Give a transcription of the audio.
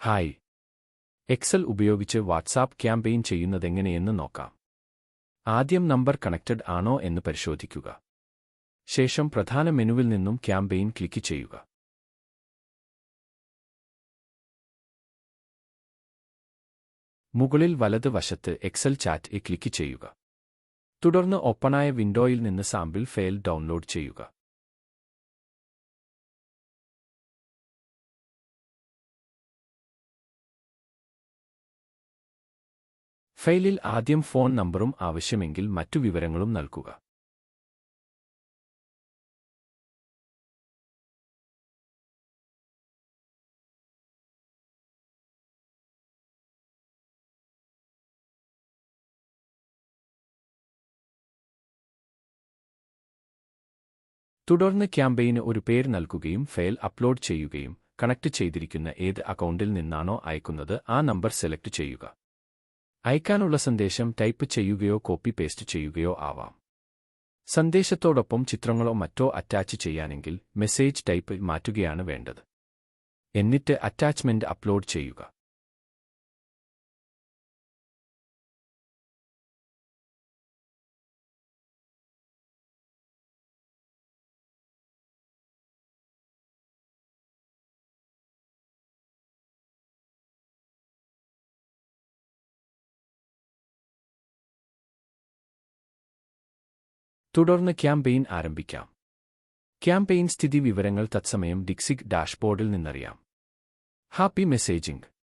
Hi, Excel ഉപയോഗിച്ച് WhatsApp campaign ചെയ്യുന്നതെങ്ങനെയെന്ന് നോക്കാം. ആദ്യം നമ്പർ കണക്റ്റഡ് ആണോ എന്ന് പരിശോധിക്കുക. ശേഷം പ്രധാന മെനുവിൽ നിന്നും ക്യാമ്പയിൻ ക്ലിക്ക് ചെയ്യുക. മുകളിൽ വലത് വശത്ത് എക്സൽ ചാറ്റ് ക്ലിക്ക് ചെയ്യുക. തുടർന്ന് ഓപ്പണായ വിൻഡോയിൽ നിന്ന് സാമ്പിൾ ഫയൽ ഡൗൺലോഡ് ചെയ്യുക. ഫയലിൽ ആദ്യം ഫോൺ നമ്പറും ആവശ്യമെങ്കിൽ മറ്റു വിവരങ്ങളും നൽകുക. തുടർന്ന് ക്യാമ്പയിന് ഒരു പേര് നൽകുകയും ഫയൽ അപ്ലോഡ് ചെയ്യുകയും കണക്ട് ചെയ്തിരിക്കുന്ന ഏത് അക്കൗണ്ടിൽ നിന്നാണോ അയക്കുന്നത് ആ നമ്പർ സെലക്ട് ചെയ്യുക. അയക്കാനുള്ള സന്ദേശം ടൈപ്പ് ചെയ്യുകയോ കോപ്പി പേസ്റ്റ് ചെയ്യുകയോ ആവാം. സന്ദേശത്തോടൊപ്പം ചിത്രങ്ങളോ മറ്റോ അറ്റാച്ച് ചെയ്യാനെങ്കിൽ മെസ്സേജ് ടൈപ്പ് മാറ്റുകയാണ് വേണ്ടത്. എന്നിട്ട് അറ്റാച്ച്മെന്റ് അപ്ലോഡ് ചെയ്യുക. തുടർന്ന് ക്യാമ്പയിൻ ആരംഭിക്കാം. ക്യാമ്പയിൻ സ്ഥിതി വിവരങ്ങൾ തത്സമയം ഡിക്സിക് ഡാഷ്ബോർഡിൽ നിന്നറിയാം. Happy messaging.